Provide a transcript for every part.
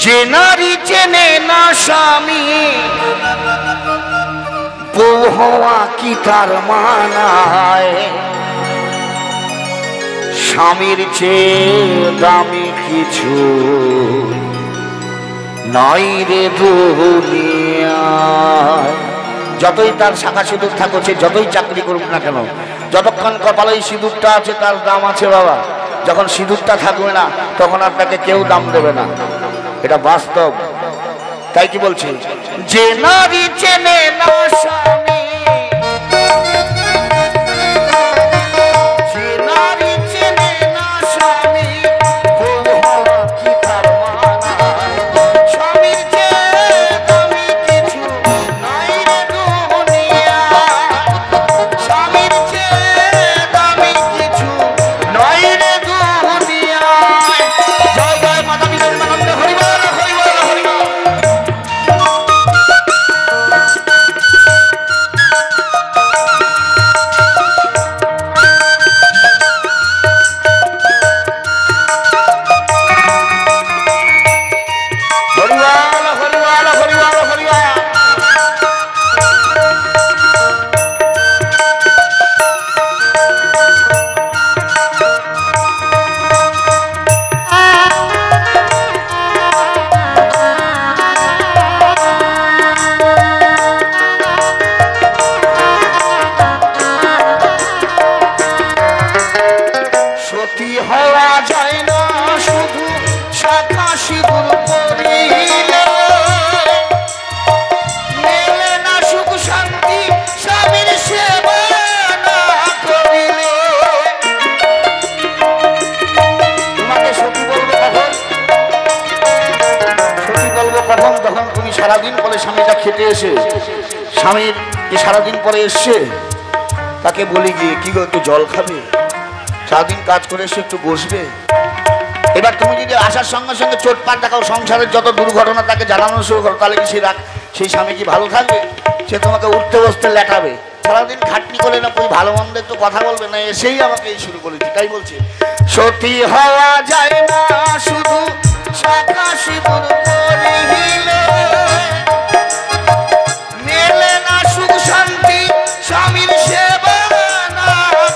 যে নারী চেনে না স্বামী বউ হওয়া কি তার মানায়, স্বামীর চেয়ে দামি কিছু নাই রে দুনিয়ায়। যতই তার শাখা সিঁদুর থাকুক, সে যতই চাকরি করুক না কেন, যতক্ষণ কপালে সিঁদুরটা আছে তার দাম আছে বাবা। যখন সিঁদুরটা থাকবে না তখন আপনাকে কেউ দাম দেবে না, এটা বাস্তব। তাই কি বলছি, যে নারী চেনে না স্বামী, যে নারী চেনে না স্বামী বউ হওয়া কি তার মানায়, স্বামীর চেয়ে দামি কিছু নাই রে দুনিয়ায়, স্বামীর চেয়ে দামি কিছু নাই রে দুনিয়ায়। জয় জয় মাতা বিজয়ানন্দ হরি বল হরি বল হরি বল। সতী হওয়া যায় না শুধু শাখা সিঁদুর পরিলে, মেলে না সুখ শান্তি স্বামীর সেবা না করিলে। তোমাকে সতী বলবো কখন? সতী বলবো কখন? তখন তুমি সারাদিন পরে স্বামীটা খেতে এসে, স্বামীর যে সারাদিন পরে এসছে তাকে বলি গিয়ে কি গো একটু জল খাবে, সারাদিন কাজ করে এসে একটু বসবে। এবার তুমি যদি আসার সঙ্গে সঙ্গে চোটপাট দেখাও, সংসারের যত দুর্ঘটনা তাকে জানানো শুরু করো, তাহলে কি সেই স্বামী কি ভালো থাকবে? সে তোমাকে উঠতে বসতে লেটাবে, সারাদিন খাটনি করে না ওই ভালো মন্দ একটু কথা বলবে না, এসেই আমাকে এই শুরু করেছি। তাই বলছে সতী হওয়া যায় না শুধু শাখা সিঁদুর পরিলে, মেলে না সুখ শান্তি স্বামীর সেবা না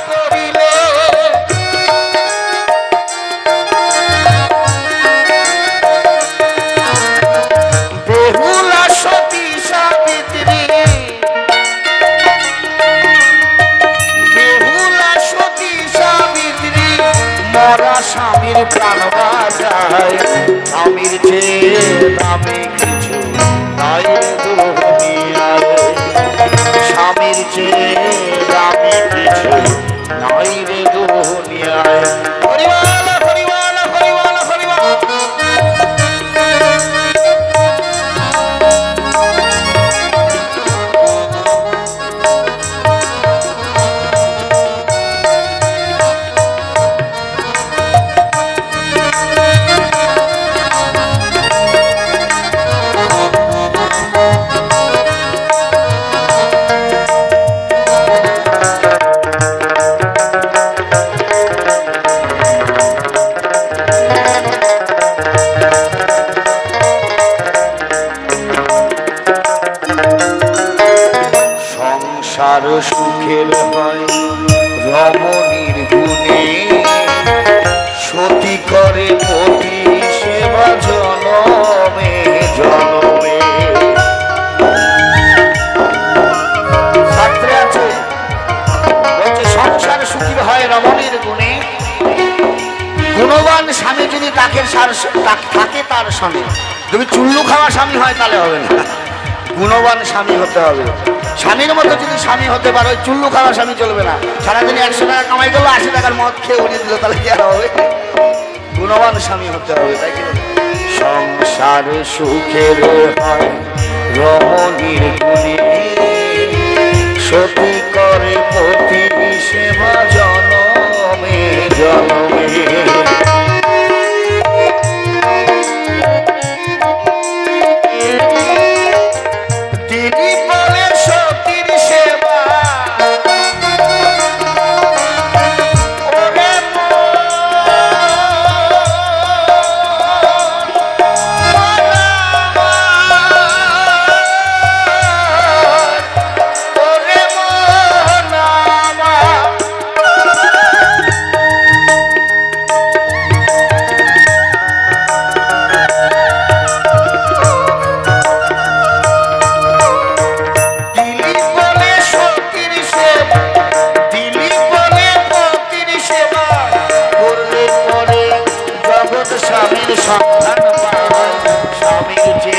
করিলে। বেহুলা সতী সাবিত্রী, বেহুলা সতী সাবিত্রী মরা স্বামীর প্রাণ বাঁচায়, স্বামীর চেয়ে দামি কিছু নাই দুনিয়ায়, স্বামীর চেয়ে দামি কিছু নাই রে দুনিয়ায়। হরিবল হরিবল হরিবল হরিবল। সংসার সুখের হয় রমণীর গুণে, সতী করে পতি সেবা জনমে জনমে। শাস্ত্রে আছে, বলছে সংসার সুখীর হয় রমণীর গুণে, গুণবান স্বামী যদি থাকে তার স্বামী। যদি চুল্লু খাওয়া স্বামী হয় তাহলে হবে না, গুণবান স্বামী হতে হবে। স্বামীর মতো যদি স্বামী হতে পারো, ওই চুল্লু খাওয়া স্বামী চলবে না। সারাদিন 100 টাকা কামাই করলো, 80 টাকার মদ খেয়ে উড়িয়ে দিল, তাহলে কি আর হবে? গুণবান স্বামী হতে হবে। তাই কি সংসার সুখের হয় রমণীর গুণে, সতী করে পতি সেবা জনমে জনমে। তিনি বলে সতীর সেবা, ওরে মন সন্ধান পায় স্বামীর যে